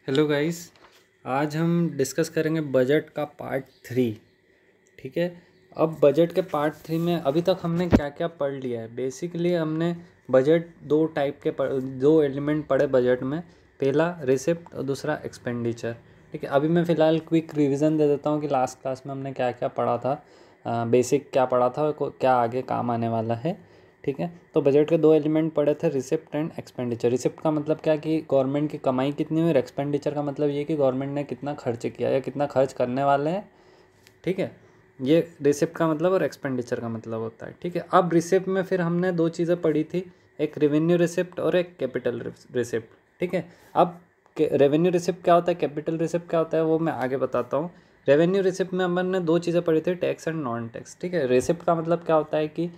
Hello guys. आज हम discuss करेंगे बजट का पार्ट 3। ठीक है। अब बजट के पार्ट 3 में अभी तक हमने क्या क्या पढ़ लिया है। बेसिकली हमने बजट दो टाइप के दो एलिमेंट पढ़े बजट में। पहला रिसिप्ट और दूसरा एक्सपेंडिचर। ठीक है। अभी मैं फ़िलहाल क्विक रिवीजन दे देता हूँ कि लास्ट क्लास में हमने क्या क्या पढ़ा था, बेसिक क्या पढ़ा था और क्या आगे काम आने वाला है। ठीक है। तो बजट के दो एलिमेंट पड़े थे, रिसिप्ट एंड एक्सपेंडिचर। रिसिप्ट का मतलब क्या कि गवर्नमेंट की कमाई कितनी हुई, और एक्सपेंडिचर का मतलब ये कि गवर्नमेंट ने कितना खर्च किया या कितना खर्च करने वाले हैं। ठीक है। ये रिसिप्ट का मतलब और एक्सपेंडिचर का मतलब होता है। ठीक है। अब रिसिप्ट में फिर हमने दो चीज़ें पढ़ी थी, एक रेवेन्यू रिसिप्ट और एक कैपिटल रिसिप्ट। ठीक है। अब रेवेन्यू रिसिप्ट क्या होता है, कैपिटल रिसिप्ट क्या होता है, वो मैं आगे बताता हूँ। रेवेन्यू रिसिप्ट में हमने दो चीज़ें पढ़ी थी, टैक्स एंड नॉन टैक्स। ठीक है। रिसिप्ट का मतलब क्या होता है कि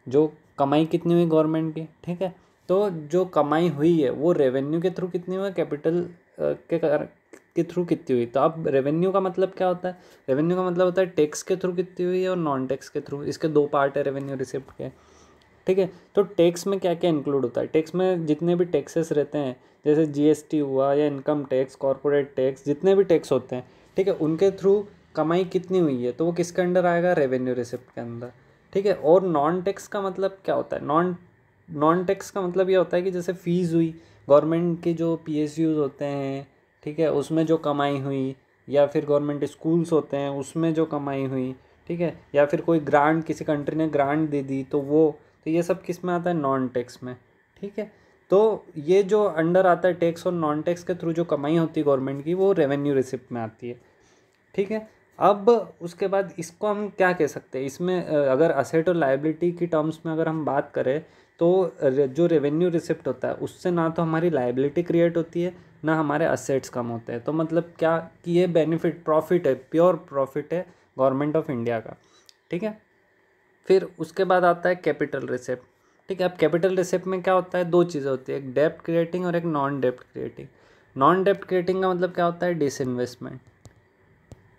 जो कमाई कितनी हुई गवर्नमेंट की। ठीक है। तो जो कमाई हुई है वो रेवेन्यू के थ्रू कितनी हुई, कैपिटल के थ्रू कितनी हुई। तो अब रेवेन्यू का मतलब क्या होता है, रेवेन्यू का मतलब होता है टैक्स के थ्रू कितनी हुई है और नॉन टैक्स के थ्रू। इसके दो पार्ट है रेवेन्यू रिसिप्ट के। ठीक है। तो टैक्स में क्या क्या इंक्लूड होता है, टैक्स में जितने भी टैक्सेस रहते हैं, जैसे जीएसटी हुआ या इनकम टैक्स, कॉर्पोरेट टैक्स, जितने भी टैक्स होते हैं, ठीक है, उनके थ्रू कमाई कितनी हुई है तो वो किसके अंडर आएगा, रेवेन्यू रिसिप्ट के अंदर। ठीक है। और नॉन टैक्स का मतलब क्या होता है, नॉन टैक्स का मतलब ये होता है कि जैसे फीस हुई गवर्नमेंट के, जो पीएसयूज होते हैं, ठीक है, उसमें जो कमाई हुई, या फिर गवर्नमेंट स्कूल्स होते हैं उसमें जो कमाई हुई। ठीक है। या फिर कोई ग्रांट, किसी कंट्री ने ग्रांट दे दी तो वो, तो ये सब किस में आता है, नॉन टैक्स में। ठीक है। तो ये जो अंडर आता है टैक्स और नॉन टैक्स के थ्रू जो कमाई होती है गवर्नमेंट की, वो रेवेन्यू रिसिप्ट में आती है। ठीक है। अब उसके बाद इसको हम क्या कह सकते हैं, इसमें अगर असेट और लायबिलिटी की टर्म्स में अगर हम बात करें तो जो रेवेन्यू रिसिप्ट होता है उससे ना तो हमारी लायबिलिटी क्रिएट होती है, ना हमारे असेट्स कम होते हैं। तो मतलब क्या कि ये बेनिफिट, प्रॉफिट है, प्योर प्रॉफिट है गवर्नमेंट ऑफ इंडिया का। ठीक है। फिर उसके बाद आता है कैपिटल रिसिप्ट। ठीक है। अब कैपिटल रिसिप्ट में क्या होता है, दो चीज़ें होती है, एक डेप्ट क्रिएटिंग और एक नॉन डेप्ट क्रिएटिंग। नॉन डेप्ट क्रिएटिंग का मतलब क्या होता है, डिसइन्वेस्टमेंट।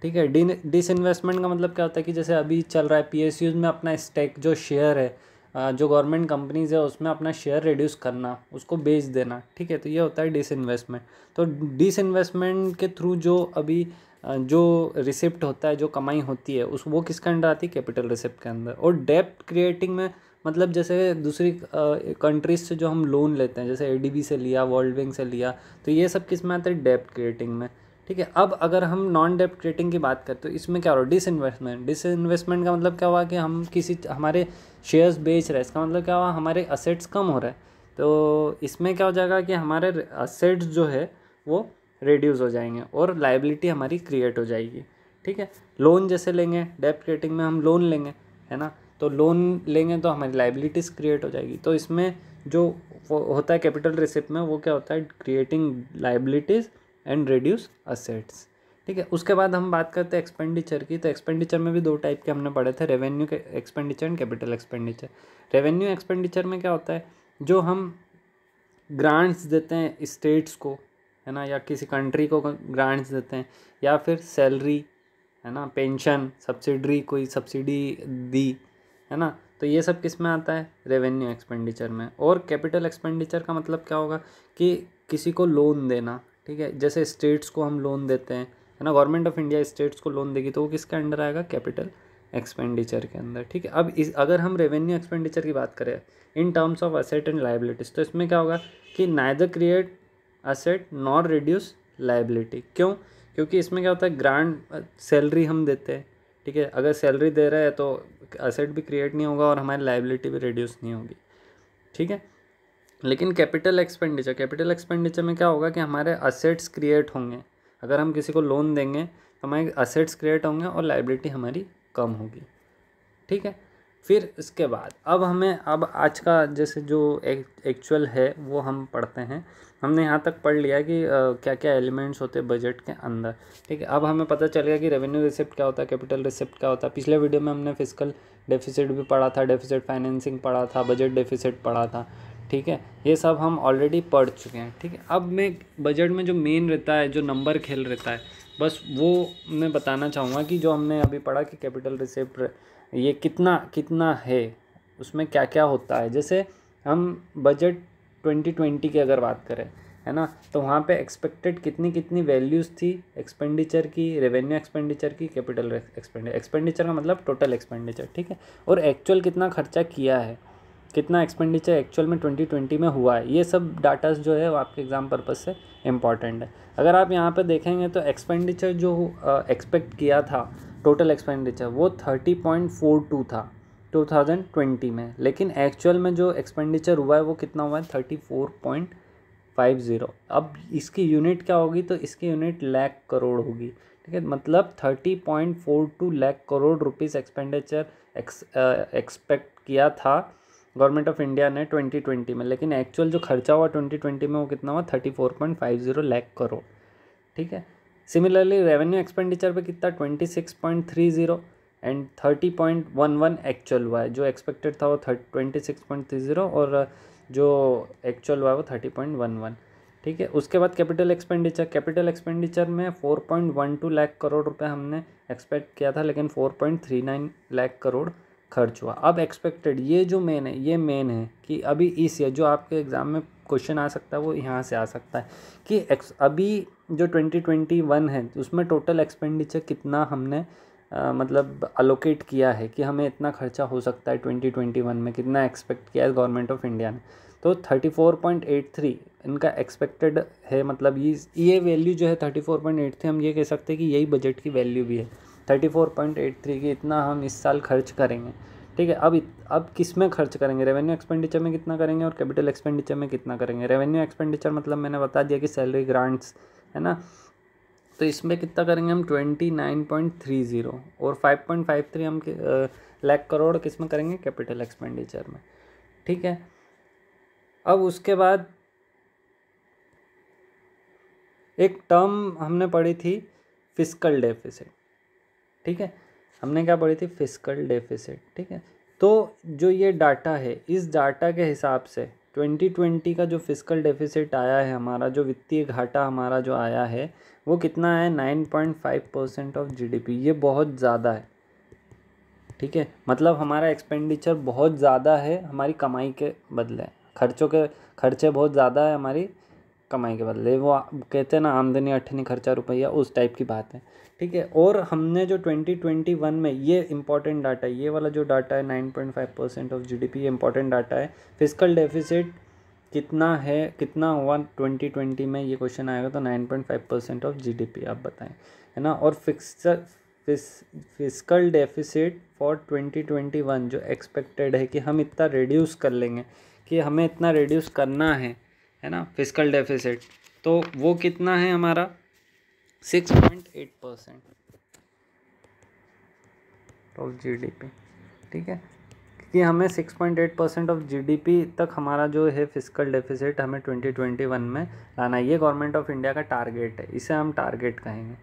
ठीक है। डिसइन्वेस्टमेंट का मतलब क्या होता है कि जैसे अभी चल रहा है पीएसयूज में अपना स्टेक, जो शेयर है, जो गवर्नमेंट कंपनीज है उसमें अपना शेयर रिड्यूस करना, उसको बेच देना। ठीक है। तो ये होता है डिसइन्वेस्टमेंट। तो डिसइन्वेस्टमेंट के थ्रू जो अभी जो रिसिप्ट होता है, जो कमाई होती है, उस वो किसके अंडर आती है, कैपिटल रिसिप्ट के अंदर। और डेप्ट क्रिएटिंग में मतलब जैसे दूसरी कंट्रीज से जो हम लोन लेते हैं, जैसे एडीबी से लिया, वर्ल्ड बैंक से लिया, तो ये सब किस में आता है, डेप्ट क्रिएटिंग में। ठीक है। अब अगर हम नॉन डेप्ट क्रिएटिंग की बात करें तो इसमें क्या हो रहा है, डिसइन्वेस्टमेंट। डिसइन्वेस्टमेंट का मतलब क्या हुआ कि हम किसी हमारे शेयर्स बेच रहे हैं, इसका मतलब क्या हुआ, हमारे असेट्स कम हो रहे हैं। तो इसमें क्या हो जाएगा कि हमारे असेट्स जो है वो रिड्यूस हो जाएंगे और लाइबिलिटी हमारी क्रिएट हो जाएगी। ठीक है। लोन जैसे लेंगे, डेप्ट क्रिएटिंग में हम लोन लेंगे, है ना, तो लोन लेंगे तो हमारी लाइबिलिटीज़ क्रिएट हो जाएगी। तो इसमें जो होता है कैपिटल रिसिप्ट में, वो क्या होता है, creating liabilities and reduce assets. ठीक है। उसके बाद हम बात करते हैं एक्सपेंडिचर की। तो एक्सपेंडिचर में भी दो टाइप के हमने पढ़े थे, रेवेन्यू के expenditure and capital expenditure. Revenue expenditure में क्या होता है, जो हम ग्रांट्स देते हैं स्टेट्स को, है ना, या किसी कंट्री को ग्रांट्स देते हैं, या फिर सैलरी, है ना, पेंशन, सब्सिडरी, कोई सब्सिडी दी, है ना, तो ये सब किस में आता है, रेवेन्यू एक्सपेंडिचर में। और कैपिटल एक्सपेंडिचर का मतलब क्या होगा कि किसी को लोन देना। ठीक है। जैसे स्टेट्स को हम लोन देते हैं, है ना, गवर्नमेंट ऑफ इंडिया स्टेट्स को लोन देगी तो वो किसके अंडर आएगा, कैपिटल एक्सपेंडिचर के अंदर। ठीक है। अब अगर हम रेवेन्यू एक्सपेंडिचर की बात करें in terms of asset and liabilities, तो इसमें क्या होगा कि neither create asset nor reduce liability. क्यों, क्योंकि इसमें क्या होता है, ग्रांट सैलरी हम देते हैं। ठीक है। अगर सैलरी दे रहे हैं तो असेट भी क्रिएट नहीं होगा और हमारी लाइबिलिटी भी रिड्यूस नहीं होगी। ठीक है। लेकिन कैपिटल एक्सपेंडिचर में क्या होगा कि हमारे असेट्स क्रिएट होंगे। अगर हम किसी को लोन देंगे तो हमारे असेट्स क्रिएट होंगे और लाइबिलिटी हमारी कम होगी। ठीक है। फिर इसके बाद अब आज का जैसे जो एक्चुअल है वो हम पढ़ते हैं। हमने यहाँ तक पढ़ लिया कि क्या क्या एलिमेंट्स होते हैं बजट के अंदर। ठीक है। अब हमें पता चल गया कि रेवेन्यू रिसिप्ट क्या होता है, कैपिटल रिसिप्ट क्या होता है। पिछले वीडियो में हमने फिस्कल डेफिसिट भी पढ़ा था, डेफिसिट फाइनेंसिंग पढ़ा था, बजट डेफिसिट पढ़ा था। ठीक है। ये सब हम ऑलरेडी पढ़ चुके हैं। ठीक है। अब मैं बजट में जो मेन रहता है, जो नंबर खेल रहता है, बस वो मैं बताना चाहूँगा कि जो हमने अभी पढ़ा कि कैपिटल रिसिप्ट ये कितना कितना है, उसमें क्या क्या होता है। जैसे हम बजट 2020 की अगर बात करें, है ना। तो वहाँ पे एक्सपेक्टेड कितनी कितनी वैल्यूज़ थी एक्सपेंडिचर की, रेवेन्यू एक्सपेंडिचर की, कैपिटल एक्सपेंडिचर का मतलब टोटल एक्सपेंडिचर, ठीक है, और एक्चुअल कितना खर्चा किया है, कितना एक्सपेंडिचर एक्चुअल में 2020 में हुआ है। ये सब डाटास जो है वो आपके एग्ज़ाम पर्पज़ से इम्पॉर्टेंट है। अगर आप यहाँ पे देखेंगे तो एक्सपेंडिचर जो एक्सपेक्ट किया था, टोटल एक्सपेंडिचर वो 30.42 था 2020 में, लेकिन एक्चुअल में जो एक्सपेंडिचर हुआ है वो कितना हुआ है 34.50। अब इसकी यूनिट क्या होगी, तो इसकी यूनिट लाख करोड़ होगी, ठीक है। मतलब 30.42 lakh crore rupees expenditure expect किया था गवर्नमेंट ऑफ इंडिया ने 2020 में, लेकिन एक्चुअल जो खर्चा हुआ 2020 में वो कितना हुआ 34.50 लाख करोड़, ठीक है। सिमिलरली रेवेन्यू एक्सपेंडिचर पे कितना 26.30 एंड 30.11 एक्चुअल हुआ है। जो एक्सपेक्टेड था वो 26.30 और जो एक्चुअल हुआ है वो 30.11, ठीक है। उसके बाद कैपिटल एक्सपेंडिचर में 4.12 लाख करोड़ रुपए हमने एक्सपेक्ट किया था, लेकिन 4.39 लाख करोड़ खर्च हुआ। अब एक्सपेक्टेड ये जो मेन है, ये मेन है कि अभी इस ईयर जो आपके एग्ज़ाम में क्वेश्चन आ सकता है वो यहाँ से आ सकता है कि अभी जो 2021 है उसमें टोटल एक्सपेंडिचर कितना हमने मतलब अलोकेट किया है कि हमें इतना खर्चा हो सकता है 2021 में, कितना एक्सपेक्ट किया है गवर्नमेंट ऑफ इंडिया ने। तो 34.83 इनका एक्सपेक्टेड है, मतलब ये वैल्यू जो है 34.83 हम ये कह सकते हैं कि यही बजट की वैल्यू भी है 34.83 की, इतना हम इस साल खर्च करेंगे, ठीक है। अब किस में खर्च करेंगे, रेवेन्यू एक्सपेंडिचर में कितना करेंगे और कैपिटल एक्सपेंडिचर में कितना करेंगे। रेवेन्यू एक्सपेंडिचर मतलब मैंने बता दिया कि सैलरी ग्रांट्स है ना, तो इसमें कितना करेंगे हम 29.30 और 5.53 हम लाख करोड़ किस में करेंगे, कैपिटल एक्सपेंडिचर में, ठीक है। अब उसके बाद एक टर्म हमने पढ़ी थी फिस्कल डेफिसिट, ठीक है, हमने क्या पढ़ी थी फिस्कल डेफिसिट, ठीक है। तो जो ये डाटा है, इस डाटा के हिसाब से 2020 का जो फिस्कल डेफिसिट आया है हमारा, जो वित्तीय घाटा हमारा जो आया है वो कितना है 9.5% ऑफ जीडीपी। ये बहुत ज़्यादा है, ठीक है, मतलब हमारा एक्सपेंडिचर बहुत ज़्यादा है हमारी कमाई के बदले, खर्चे बहुत ज़्यादा है हमारी कमाई के बदले। वो कहते हैं ना आमदनी अठनी खर्चा रुपया, उस टाइप की बात है, ठीक है। और हमने जो 2021 में, ये इंपॉर्टेंट डाटा है, ये वाला जो डाटा है 9.5% ऑफ जीडीपी, ये इंपॉर्टेंट डाटा है। फिस्कल डेफिसिट कितना है, कितना हुआ 2020 में, ये क्वेश्चन आएगा तो 9.5% ऑफ जीडीपी आप बताएं, है ना। और फिस्कल डेफिसिट फॉर 2021 जो एक्सपेक्टेड है कि हम इतना रिड्यूस कर लेंगे, कि हमें इतना रिड्यूस करना है ना फिस्कल डेफिसिट, तो वो कितना है हमारा 6.8% ऑफ जीडीपी, ठीक है, कि हमें 6.8% ऑफ जीडीपी तक हमारा जो है फिस्कल डेफिसिट हमें 2021 में लाना है। ये गवर्नमेंट ऑफ इंडिया का टारगेट है, इसे हम टारगेट कहेंगे,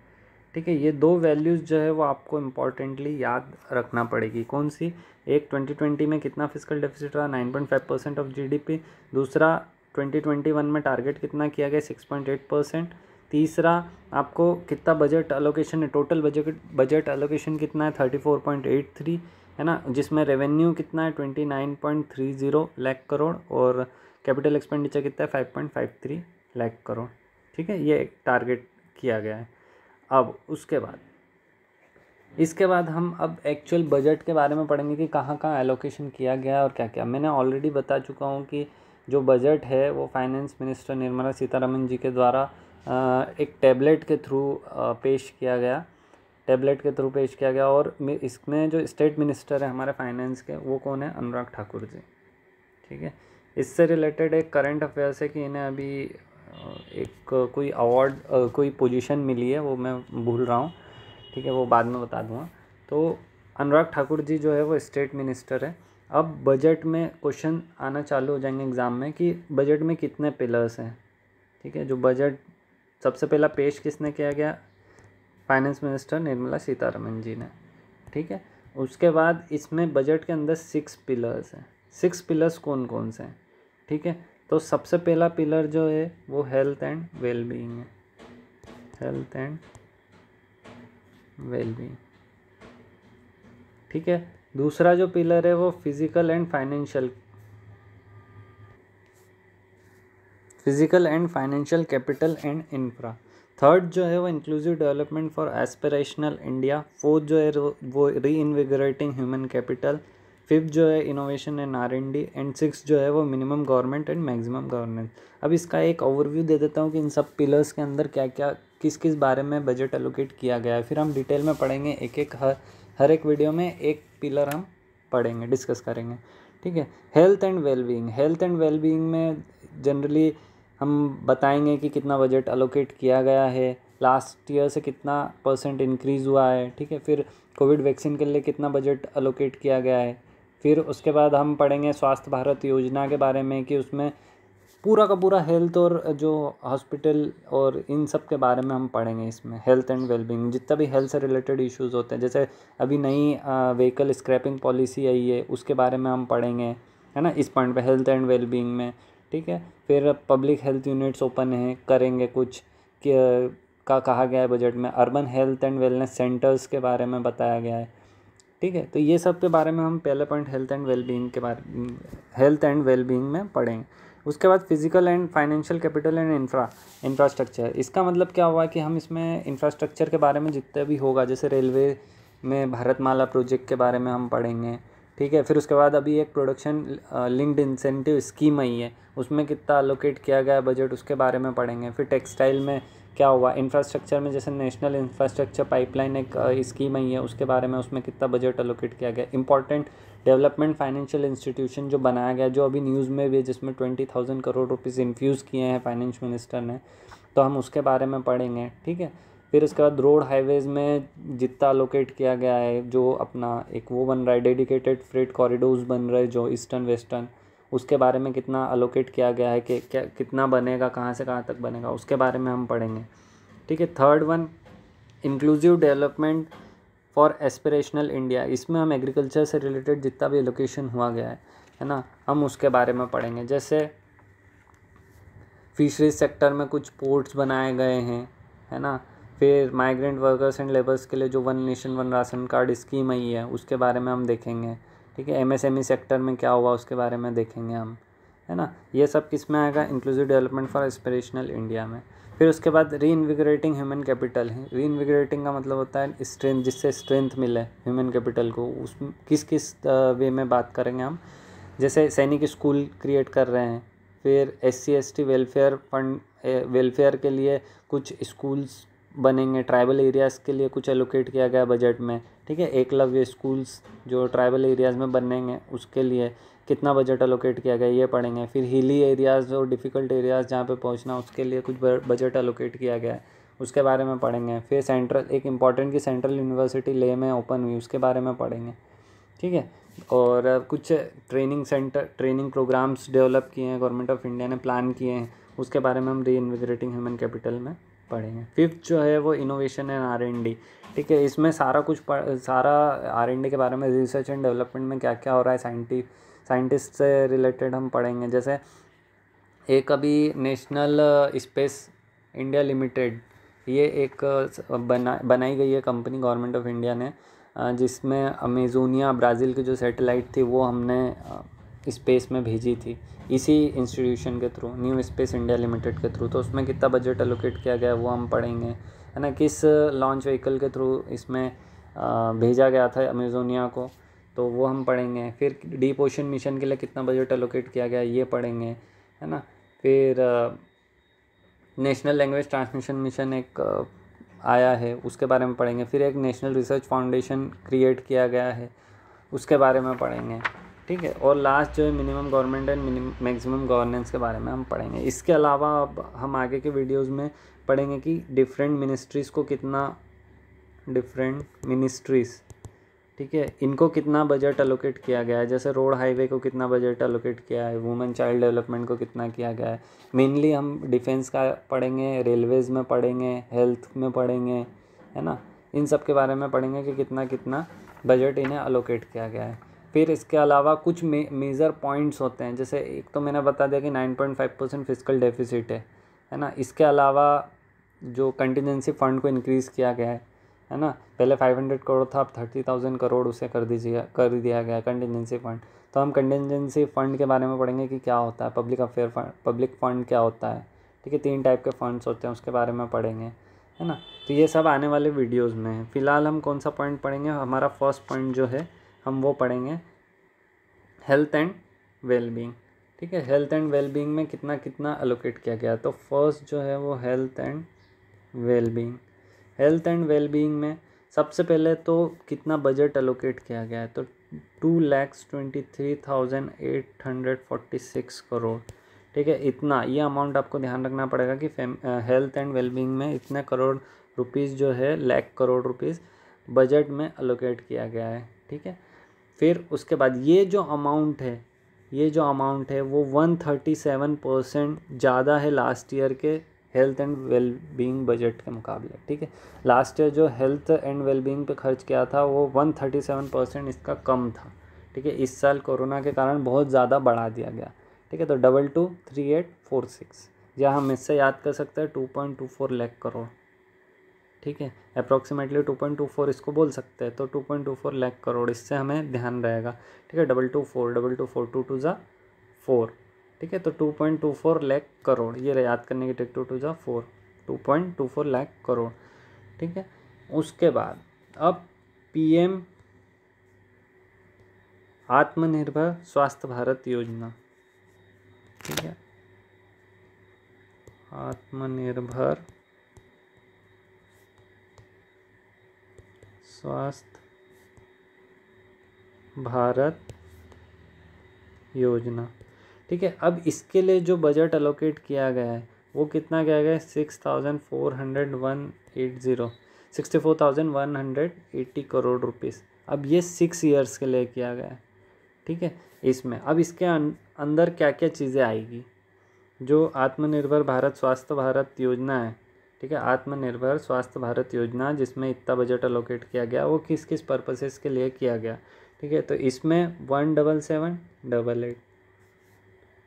ठीक है। ये दो वैल्यूज़ जो है वो आपको इम्पॉर्टेंटली याद रखना पड़ेगी। कौन सी, एक 2020 में कितना फिस्कल डेफिसिट रहा 9.5% ऑफ जीडीपी, दूसरा 2021 में टारगेट कितना किया गया 6.8%, तीसरा आपको कितना बजट अलोकेशन है, टोटल बजट अलोकेशन कितना है 34.83, है ना, जिसमें रेवेन्यू कितना है 29.30 लाख करोड़ और कैपिटल एक्सपेंडिचर कितना है 5.53 लाख करोड़, ठीक है। ये एक टारगेट किया गया है। अब इसके बाद हम अब एक्चुअल बजट के बारे में पढ़ेंगे कि कहाँ कहाँ एलोकेशन किया गया है और क्या क्या। मैंने ऑलरेडी बता चुका हूँ कि जो बजट है वो फाइनेंस मिनिस्टर निर्मला सीतारमन जी के द्वारा एक टैबलेट के थ्रू पेश किया गया, और इसमें जो स्टेट मिनिस्टर है हमारे फाइनेंस के वो कौन है, अनुराग ठाकुर जी, ठीक है। इससे रिलेटेड एक करंट अफेयर्स है कि इन्हें अभी एक कोई अवार्ड, कोई पोजीशन मिली है, वो मैं भूल रहा हूँ, ठीक है, वो बाद में बता दूँगा। तो अनुराग ठाकुर जी जो है वो स्टेट मिनिस्टर है। अब बजट में क्वेश्चन आना चालू हो जाएंगे एग्ज़ाम में कि बजट में कितने पिलर्स हैं, ठीक है। जो बजट सबसे पहला पेश किसने किया गया, फाइनेंस मिनिस्टर निर्मला सीतारमन जी ने, ठीक है। उसके बाद इसमें बजट के अंदर 6 पिलर्स हैं। 6 पिलर्स कौन कौन से हैं, ठीक है। तो सबसे पहला पिलर जो है वो हेल्थ एंड वेलबीइंग है, हेल्थ एंड वेलबीइंग, ठीक है। दूसरा जो पिलर है वो physical physical and financial capital and infra. Third जो है वो inclusive development for aspirational India. Fourth जो है वो री इन्विगरेटिंग ह्यूमन कैपिटल। फिफ्थ जो है innovation and R&D and six जो है वो minimum government and maximum governance. अब इसका एक ओवरव्यू दे देता हूँ कि इन सब पिलर्स के अंदर क्या क्या किस किस बारे में बजट एलोकेट किया गया है, फिर हम डिटेल में पढ़ेंगे एक एक हर एक वीडियो में एक पिलर हम पढ़ेंगे, डिस्कस करेंगे, ठीक है। Health and wellbeing. Health and wellbeing में जनरली हम बताएंगे कि कितना बजट अलोकेट किया गया है, लास्ट ईयर से कितना % इंक्रीज़ हुआ है, ठीक है। फिर कोविड वैक्सीन के लिए कितना बजट अलोकेट किया गया है। फिर उसके बाद हम पढ़ेंगे स्वास्थ्य भारत योजना के बारे में कि उसमें पूरा का पूरा हेल्थ और जो हॉस्पिटल और इन सब के बारे में हम पढ़ेंगे। इसमें हेल्थ एंड वेलबींग जितना भी हेल्थ से रिलेटेड इश्यूज़ होते हैं, जैसे अभी नई व्हीकल स्क्रैपिंग पॉलिसी आई है उसके बारे में हम पढ़ेंगे, है ना, इस पॉइंट पे हेल्थ एंड वेलबींग में, ठीक है। फिर पब्लिक हेल्थ यूनिट्स ओपन है करेंगे कुछ का कहा गया है बजट में। Urban health and wellness centres के बारे में बताया गया है, ठीक है। तो ये सब के बारे में हम पहले पॉइंट हेल्थ एंड वेलबींग में पढ़ेंगे। उसके बाद physical and financial capital and infrastructure. इसका मतलब क्या हुआ कि हम इसमें इंफ्रास्ट्रक्चर के बारे में जितना भी होगा, जैसे रेलवे में भारतमाला प्रोजेक्ट के बारे में हम पढ़ेंगे, ठीक है। फिर उसके बाद अभी एक प्रोडक्शन लिंक्ड इंसेंटिव स्कीम आई है, उसमें कितना अलोकेट किया गया है बजट, उसके बारे में पढ़ेंगे। फिर टेक्सटाइल में क्या हुआ, इंफ्रास्ट्रक्चर में जैसे नेशनल इंफ्रास्ट्रक्चर पाइपलाइन एक स्कीम आई है उसके बारे में, उसमें कितना बजट अलोकेट किया गया। इंपॉर्टेंट डेवलपमेंट फाइनेंशियल इंस्टीट्यूशन जो बनाया गया, जो अभी न्यूज़ में भी, जिसमें 20,000 करोड़ रुपीज़ इन्फ्यूज़ किए हैं फाइनेंस मिनिस्टर ने, तो हम उसके बारे में पढ़ेंगे, ठीक है। फिर उसके बाद रोड हाईवेज़ में जितना अलोकेट किया गया है, जो अपना एक वो बन रहा है डेडिकेटेड फ्रेट कॉरिडोर्स बन रहे हैं जो ईस्टर्न वेस्टर्न, उसके बारे में कितना अलोकेट किया गया है कि क्या कितना बनेगा, कहाँ से कहाँ तक बनेगा, उसके बारे में हम पढ़ेंगे, ठीक है। Third one inclusive development for aspirational India. इसमें हम एग्रीकल्चर से रिलेटेड जितना भी एलोकेशन हुआ गया है ना, हम उसके बारे में पढ़ेंगे। जैसे फिशरीज सेक्टर में कुछ पोर्ट्स बनाए गए हैं, है ना। फिर माइग्रेंट वर्कर्स एंड लेबर्स के लिए जो one nation one ration card scheme आई है उसके बारे में हम देखेंगे, ठीक है। MSME सेक्टर में क्या हुआ उसके बारे में देखेंगे हम, है ना। ये सब किस में आएगा, inclusive development for aspirational India में। फिर उसके बाद री इन्विगरेटिंग ह्यूमन कैपिटल है। री इन्विगरेटिंग का मतलब होता है स्ट्रेंथ, जिससे स्ट्रेंथ मिले ह्यूमन कैपिटल को, उस किस किस वे में बात करेंगे हम। जैसे सैनिक स्कूल क्रिएट कर रहे हैं, फिर SC ST welfare fund, welfare के लिए कुछ स्कूल्स बनेंगे, ट्राइबल एरियाज़ के लिए कुछ एलोकेट किया गया बजट में, ठीक है। एकलव्य स्कूल्स जो ट्राइबल एरियाज़ में बनेंगे उसके लिए कितना बजट एलोकेट किया गया ये पढ़ेंगे। फिर हिली एरियाज़ और डिफ़िकल्ट एरियाज़ जहाँ पे पहुँचना उसके लिए कुछ बजट एलोकेट किया गया है, उसके बारे में पढ़ेंगे। फिर सेंट्रल एक इम्पॉर्टेंट की सेंट्रल यूनिवर्सिटी ले में ओपन हुई, उसके बारे में पढ़ेंगे, ठीक है। और कुछ ट्रेनिंग प्रोग्राम्स डेवलप किए हैं, गवर्नमेंट ऑफ इंडिया ने प्लान किए हैं, उसके बारे में हम री इन्विगरेटिंग ह्यूमन कैपिटल में पढ़ेंगे। फिफ्थ जो है वो इनोवेशन एंड R&D, ठीक है। इसमें सारा R&D के बारे में, रिसर्च एंड डेवलपमेंट में क्या क्या हो रहा है, साइंटिस्ट से रिलेटेड हम पढ़ेंगे। जैसे एक अभी नेशनल स्पेस इंडिया लिमिटेड, ये एक बनाई गई है कंपनी गवर्नमेंट ऑफ इंडिया ने, जिसमें अमेजोनिया ब्राज़ील की जो सैटेलाइट थी वो हमने स्पेस में भेजी थी इसी इंस्टीट्यूशन के through, new space India limited के थ्रू। तो उसमें कितना बजट एलोकेट किया गया वो हम पढ़ेंगे, है ना। किस लॉन्च व्हीकल के थ्रू इसमें भेजा गया था अमेजोनिया को, तो वो हम पढ़ेंगे। फिर डीप ओशन मिशन के लिए कितना बजट एलोकेट किया गया ये पढ़ेंगे, है ना। फिर नेशनल लैंग्वेज ट्रांसमिशन मिशन एक आया है, उसके बारे में पढ़ेंगे। फिर एक नेशनल रिसर्च फाउंडेशन क्रिएट किया गया है, उसके बारे में पढ़ेंगे, ठीक है। और लास्ट जो है minimum government and maximum governance के बारे में हम पढ़ेंगे। इसके अलावा अब हम आगे के वीडियोस में पढ़ेंगे कि डिफरेंट मिनिस्ट्रीज़ को कितना, ठीक है, इनको कितना बजट एलोकेट किया गया है। जैसे रोड हाईवे को कितना बजट एलोकेट किया है, वुमेन चाइल्ड डेवलपमेंट को कितना किया गया है। मेनली हम डिफेंस का पढ़ेंगे, रेलवेज़ में पढ़ेंगे, हेल्थ में पढ़ेंगे, है ना। इन सब के बारे में पढ़ेंगे कि कितना कितना बजट इन्हें एलोकेट किया गया है। फिर इसके अलावा कुछ मेजर पॉइंट्स होते हैं, जैसे एक तो मैंने बता दिया कि 9.5% फिस्कल डेफिसिट है ना। इसके अलावा जो कंटिजेंसी फ़ंड को इंक्रीज़ किया गया है है ना। पहले 500 करोड़ था, अब 30,000 करोड़ उसे कर दिया गया कंटिजेंसी फंड। तो हम कंटिजेंसी फंड के बारे में पढ़ेंगे कि क्या होता है, public affair fund, public fund क्या होता है, ठीक है। 3 टाइप के फंड्स होते हैं, उसके बारे में पढ़ेंगे, है ना। तो ये सब आने वाले वीडियोज़ में है। फ़िलहाल हम कौन सा पॉइंट पढ़ेंगे, हमारा फर्स्ट पॉइंट जो है हम वो पढ़ेंगे हेल्थ एंड वेलबींग, ठीक है। हेल्थ एंड वेलबींग में कितना कितना एलोकेट किया गया। तो फर्स्ट जो है वो health and wellbeing. Health and wellbeing में सबसे पहले तो कितना बजट एलोकेट किया गया है, तो 2,23,846 करोड़, ठीक है। इतना ये अमाउंट आपको ध्यान रखना पड़ेगा कि हेल्थ एंड वेलबींग में इतने करोड़ रुपीज़ जो है, लाख करोड़ रुपीज़ बजट में एलोकेट किया गया है, ठीक है। फिर उसके बाद ये जो अमाउंट है वो 137% ज़्यादा है लास्ट ईयर के हेल्थ एंड वेलबींग बजट के मुकाबले, ठीक है। लास्ट ईयर जो हेल्थ एंड वेलबींग पे खर्च किया था वो 137% इसका कम था, ठीक है। इस साल कोरोना के कारण बहुत ज़्यादा बढ़ा दिया गया, ठीक है। तो 223846 या हम इससे याद कर सकते हैं 2.24 लाख करोड़, ठीक है। अप्रॉक्सीमेटली 2.24 इसको बोल सकते हैं, तो 2.24 लाख करोड़, इससे हमें ध्यान रहेगा, ठीक है। 224 2 2 ज़ा 4, ठीक है। तो 2.24 लाख करोड़, ये याद करने की ट्रिक, 2 2 ज़ा 4, 2.24 लाख करोड़, ठीक है। उसके बाद अब PM आत्मनिर्भर स्वास्थ्य भारत योजना, ठीक है। आत्मनिर्भर स्वास्थ्य भारत योजना, ठीक है। अब इसके लिए जो बजट एलोकेट किया गया है वो कितना किया गया है, 64,180 करोड़ रुपीज़। अब ये 6 ईयर्स के लिए किया गया है, ठीक है। इसमें अब इसके अंदर क्या क्या चीज़ें आएगी, जो आत्मनिर्भर भारत स्वास्थ्य भारत योजना है, ठीक है। आत्मनिर्भर स्वास्थ्य भारत योजना जिसमें इतना बजट एलोकेट किया गया वो किस किस पर्पसेस के लिए किया गया, ठीक है। तो इसमें 17788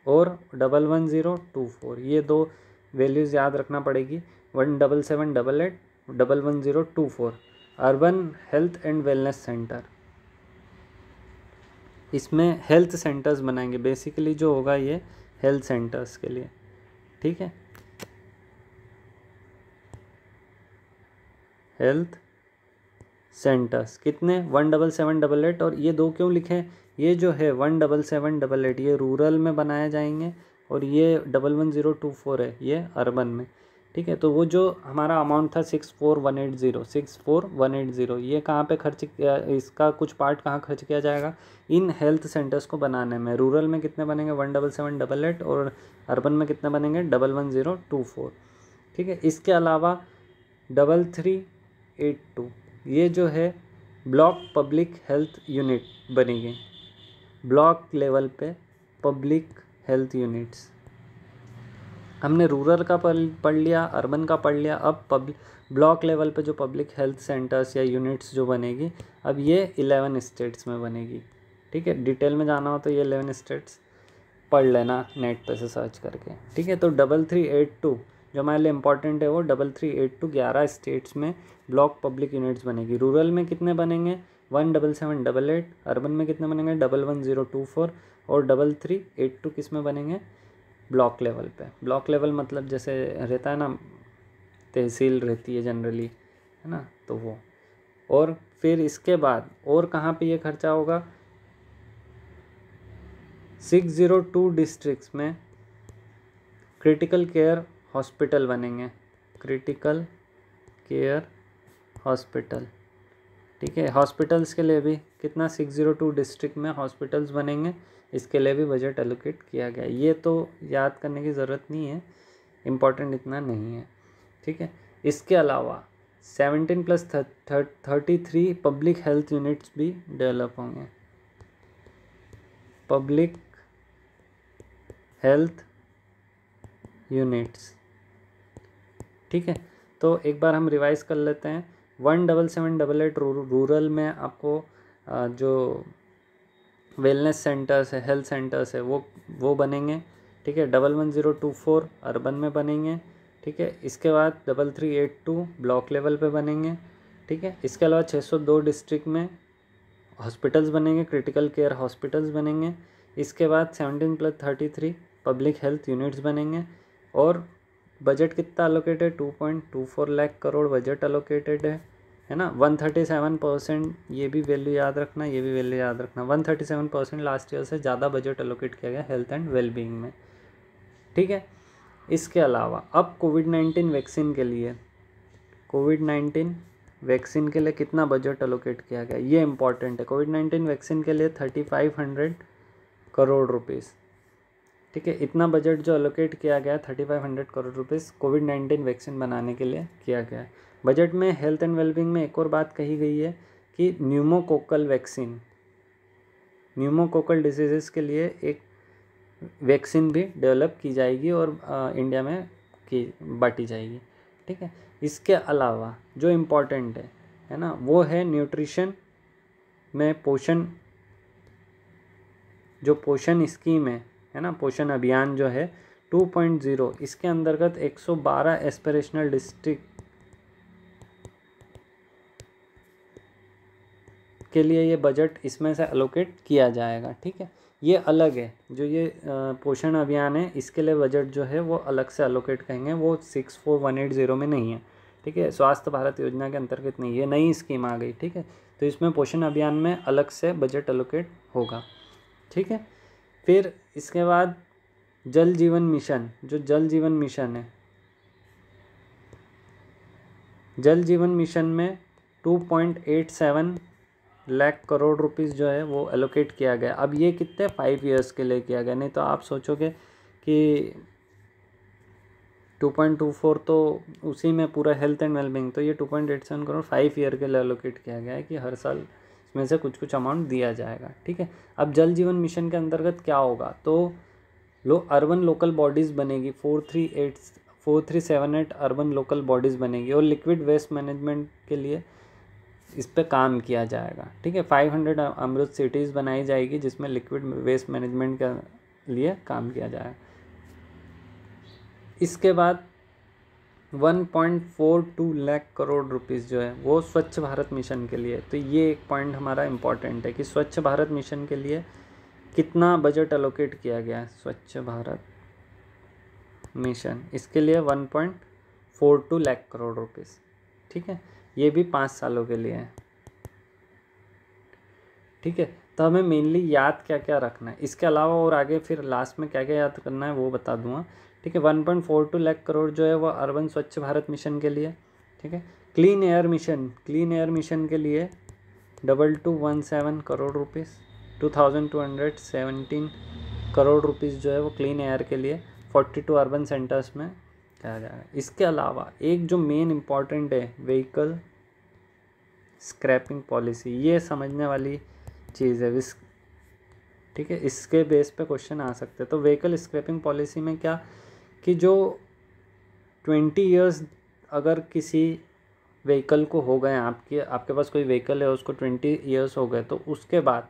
और 11024, ये 2 वैल्यूज़ याद रखना पड़ेगी। 17788 11024 urban health and wellness centre, इसमें हेल्थ सेंटर्स बनाएंगे बेसिकली, जो होगा ये हेल्थ सेंटर्स के लिए, ठीक है। हेल्थ सेंटर्स कितने, 17788, और ये 2 क्यों लिखे, ये जो है 17788 ये रूरल में बनाए जाएंगे और ये 11024 है ये अर्बन में, ठीक है। तो वो जो हमारा अमाउंट था 64180, ये कहाँ पे खर्च किया, इसका कुछ पार्ट कहाँ खर्च किया जाएगा, इन हेल्थ सेंटर्स को बनाने में। रूरल में कितने बनेंगे 17788 और अर्बन में कितने बनेंगे 11024, ठीक है। इसके अलावा 3382 ये जो है ब्लॉक पब्लिक हेल्थ यूनिट बनेगी, ब्लॉक लेवल पे पब्लिक हेल्थ यूनिट्स। हमने रूरल का पढ़ लिया, अर्बन का पढ़ लिया, अब ब्लॉक लेवल पे जो पब्लिक हेल्थ सेंटर्स या यूनिट्स जो बनेगी, अब ये 11 स्टेट्स में बनेगी, ठीक है। डिटेल में जाना हो तो ये 11 स्टेट्स पढ़ लेना नेट पे से सर्च करके, ठीक है। तो 3382 जो हमारे लिए इंपॉर्टेंट है वो 3382 11 स्टेट्स में ब्लॉक पब्लिक यूनिट्स बनेगी। रूरल में कितने बनेंगे 17788, अर्बन में कितने बनेंगे 11024 और 3382 किस में बनेंगे ब्लॉक लेवल पे। ब्लॉक लेवल मतलब जैसे रहता है ना, तहसील रहती है जनरली, है ना, तो वो। और फिर इसके बाद और कहाँ पे ये खर्चा होगा, 602 डिस्ट्रिक्ट्स में क्रिटिकल केयर हॉस्पिटल बनेंगे, क्रिटिकल केयर हॉस्पिटल, ठीक है। हॉस्पिटल्स के लिए भी कितना 602 डिस्ट्रिक्ट में हॉस्पिटल्स बनेंगे, इसके लिए भी बजट एलोकेट किया गया। ये तो याद करने की ज़रूरत नहीं है, इम्पॉर्टेंट इतना नहीं है, ठीक है। इसके अलावा 17+33 पब्लिक हेल्थ यूनिट्स भी डेवलप होंगे, पब्लिक हेल्थ यूनिट्स, ठीक है। तो एक बार हम रिवाइज कर लेते हैं। 17788 रूरल में आपको जो वेलनेस सेंटर्स है, हेल्थ सेंटर्स है, वो बनेंगे, ठीक है। 11024 अर्बन में बनेंगे, ठीक है। इसके बाद 3382 ब्लॉक लेवल पे बनेंगे, ठीक है। इसके अलावा 602 डिस्ट्रिक्ट में हॉस्पिटल्स बनेंगे, क्रिटिकल केयर हॉस्पिटल्स बनेंगे। इसके बाद 17+33 पब्लिक हेल्थ यूनिट्स बनेंगे। और बजट कितना allocated, 2.24 lakh crore budget allocated है ना। 137%, ये भी वैल्यू याद रखना, ये भी वैल्यू याद रखना। 137% लास्ट ईयर से ज़्यादा बजट अलोकेट किया गया हेल्थ एंड वेलबींग में, ठीक है। इसके अलावा अब कोविड-19 वैक्सीन के लिए, कोविड-19 वैक्सीन के लिए कितना बजट अलोकेट किया गया, ये इंपॉर्टेंट है। कोविड-19 वैक्सीन के लिए 3500 करोड़ रुपीज़, ठीक है। इतना बजट जो अलोकेट किया गया 3500 करोड़ रुपीज़ कोविड-19 वैक्सीन बनाने के लिए किया गया है। बजट में हेल्थ एंड वेलबींग में एक और बात कही गई है कि न्यूमोकोकल वैक्सीन, न्यूमोकोकल डिजीज़ के लिए एक वैक्सीन भी डेवलप की जाएगी और इंडिया में की बांटी जाएगी, ठीक है। इसके अलावा जो इम्पोर्टेंट है ना, वो है न्यूट्रिशन में पोषण, जो पोषण स्कीम है ना, पोषण अभियान जो है 2.0, इसके अंतर्गत 112 एस्पिरेशनल डिस्ट्रिक्ट के लिए ये बजट इसमें से अलोकेट किया जाएगा, ठीक है। ये अलग है, जो ये पोषण अभियान है इसके लिए बजट जो है वो अलग से अलोकेट करेंगे, वो 64180 में नहीं है, ठीक है। स्वास्थ्य भारत योजना के अंतर्गत नहीं, ये नई स्कीम आ गई, ठीक है। तो इसमें पोषण अभियान में अलग से बजट अलोकेट होगा, ठीक है। फिर इसके बाद जल जीवन मिशन, जो जल जीवन मिशन है, जल जीवन मिशन में 2.87 लाख करोड़ रुपीस जो है वो एलोकेट किया गया। अब ये कितने 5 ईयर्स के लिए किया गया, नहीं तो आप सोचोगे कि 2.24 तो उसी में पूरा हेल्थ एंड वेलबींग, तो ये 2.87 करोड़ 5 ईयर के लिए एलोकेट किया गया है कि हर साल इसमें से कुछ कुछ अमाउंट दिया जाएगा, ठीक है। अब जल जीवन मिशन के अंतर्गत क्या होगा, तो अर्बन लोकल बॉडीज़ बनेगी, 4378 अर्बन लोकल बॉडीज़ बनेगी और लिक्विड वेस्ट मैनेजमेंट के लिए इस पे काम किया जाएगा, ठीक है। 500 अमृत सिटीज़ बनाई जाएगी जिसमें लिक्विड वेस्ट मैनेजमेंट के लिए काम किया जाएगा। इसके बाद 1.42 लाख करोड़ रुपीज़ जो है वो स्वच्छ भारत मिशन के लिए। तो ये एक पॉइंट हमारा इम्पॉर्टेंट है कि स्वच्छ भारत मिशन के लिए कितना बजट अलोकेट किया गया है। स्वच्छ भारत मिशन, इसके लिए 1.42 लाख करोड़ रुपीज़, ठीक है। ये भी 5 सालों के लिए है, ठीक है। तो हमें मेनली याद क्या क्या रखना है, इसके अलावा और आगे फिर लास्ट में क्या क्या याद करना है वो बता दूंगा, ठीक है। 1.42 लाख करोड़ जो है वो अर्बन स्वच्छ भारत मिशन के लिए, ठीक है। Clean air mission, clean air mission के लिए 2217 करोड़ रुपीज़, 2217 करोड़ रुपीज़ जो है वो क्लीन एयर के लिए 42 अर्बन सेंटर्स में कहा जाएगा। इसके अलावा एक जो मेन इम्पॉर्टेंट है व्हीकल स्क्रैपिंग पॉलिसी, ये समझने वाली चीज़ है, ठीक है। इसके बेस पे क्वेश्चन आ सकते हैं। तो व्हीकल स्क्रैपिंग पॉलिसी में क्या कि जो 20 ईयर्स अगर किसी व्हीकल को हो गए, आपके पास कोई व्हीकल है उसको 20 ईयर्स हो गए, तो उसके बाद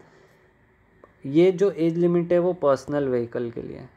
ये जो एज लिमिट है वो पर्सनल व्हीकल के लिए,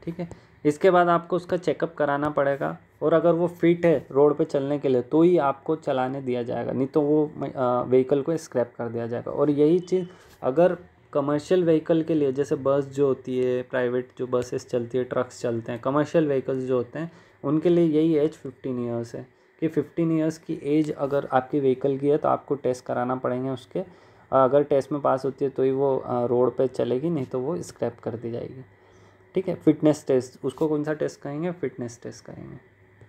ठीक है। इसके बाद आपको उसका चेकअप कराना पड़ेगा और अगर वो फिट है रोड पे चलने के लिए तो ही आपको चलाने दिया जाएगा, नहीं तो वो व्हीकल को स्क्रैप कर दिया जाएगा। और यही चीज़ अगर कमर्शियल व्हीकल के लिए, जैसे बस जो होती है, प्राइवेट जो बसेस चलती है, ट्रक्स चलते हैं, कमर्शियल व्हीकल्स जो होते हैं, उनके लिए यही एज 15 ईयर्स है कि 15 ईयर्स की एज अगर आपकी व्हीकल की है तो आपको टेस्ट कराना पड़ेंगे उसके। अगर टेस्ट में पास होती है तो ही वो रोड पे चलेगी, नहीं तो वो स्क्रैप कर दी जाएगी, ठीक है। फिटनेस टेस्ट, उसको कौन सा टेस्ट करेंगे, फिटनेस टेस्ट करेंगे,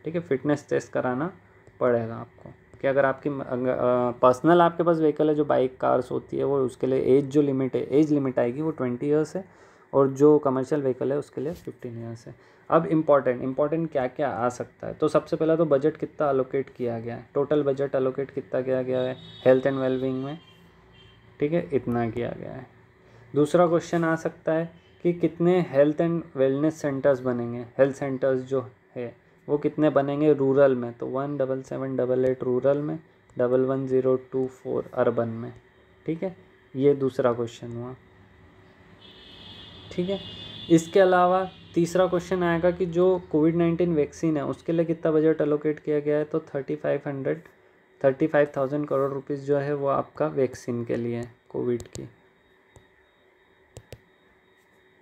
ठीक है। फिटनेस टेस्ट कराना पड़ेगा आपको कि अगर आपकी पर्सनल आपके पास व्हीकल है, जो बाइक कार्स होती है, वो उसके लिए एज जो लिमिट है, एज लिमिट आएगी वो 20 ईयर्स है, और जो कमर्शियल व्हीकल है उसके लिए 15 ईयर्स है। अब इम्पॉर्टेंट क्या क्या आ सकता है, तो सबसे पहला तो बजट कितना अलोकेट किया गया है, टोटल बजट अलोकेट कितना किया गया है हेल्थ एंड वेलबींग में, ठीक है, इतना किया गया है। दूसरा क्वेश्चन आ सकता है कि कितने हेल्थ एंड वेलनेस सेंटर्स बनेंगे, हेल्थ सेंटर्स जो है वो कितने बनेंगे रूरल में, तो 17788 रूरल में, 11024 अर्बन में, ठीक है। ये दूसरा क्वेश्चन हुआ, ठीक है। इसके अलावा तीसरा क्वेश्चन आएगा कि जो कोविड-19 वैक्सीन है उसके लिए कितना बजट अलोकेट किया गया है, तो 35,000 करोड़ रुपीज़ जो है वो आपका वैक्सीन के लिए है, कोविड की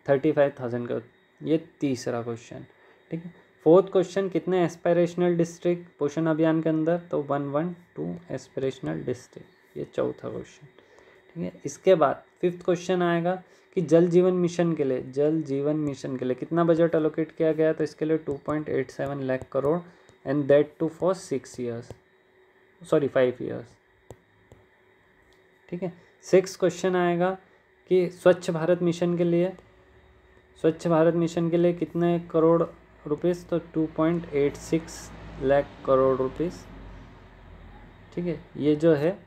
35,000 करोड़। ये तीसरा क्वेश्चन, ठीक है। फोर्थ क्वेश्चन, कितने एस्पिरेशनल डिस्ट्रिक्ट पोषण अभियान के अंदर, तो 112 एस्पिरेशनल डिस्ट्रिक्ट, ये चौथा क्वेश्चन, ठीक है। इसके बाद फिफ्थ क्वेश्चन आएगा कि जल जीवन मिशन के लिए कितना बजट एलोकेट किया गया, तो इसके लिए 2.87 lakh crore and that two for 5 years, ठीक है। सिक्स क्वेश्चन आएगा कि स्वच्छ भारत मिशन के लिए कितने करोड़ रुपीज़, तो 2.86 लाख करोड़ रुपीज़, ठीक है। ये जो है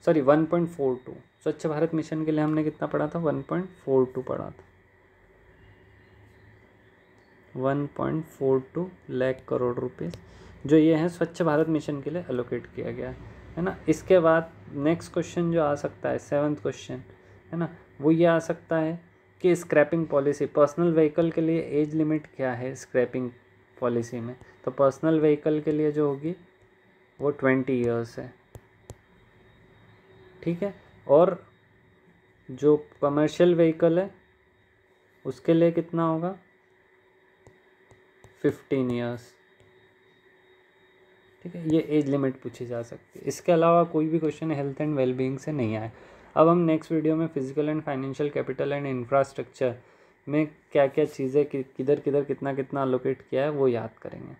1.42, स्वच्छ भारत मिशन के लिए हमने कितना पढ़ा था, 1.42 पढ़ा था, 1.42 लाख करोड़ रुपीज़ जो ये है स्वच्छ भारत मिशन के लिए एलोकेट किया गया है ना। इसके बाद नेक्स्ट क्वेश्चन जो आ सकता है, सेवन्थ क्वेश्चन है ना, वो ये आ सकता है कि स्क्रैपिंग पॉलिसी, पर्सनल व्हीकल के लिए एज लिमिट क्या है स्क्रैपिंग पॉलिसी में, तो पर्सनल व्हीकल के लिए जो होगी वो 20 ईयर्स है, ठीक है। और जो कमर्शियल व्हीकल है उसके लिए कितना होगा, 15 ईयर्स, ठीक है। ये एज लिमिट पूछी जा सकती है। इसके अलावा कोई भी क्वेश्चन हेल्थ एंड वेलबींग से नहीं आया। अब हम नेक्स्ट वीडियो में physical and financial capital and infrastructure में क्या क्या चीज़ें किधर किधर कितना कितना अलोकेट किया है वो याद करेंगे,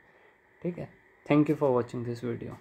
ठीक है। Thank you for watching this video.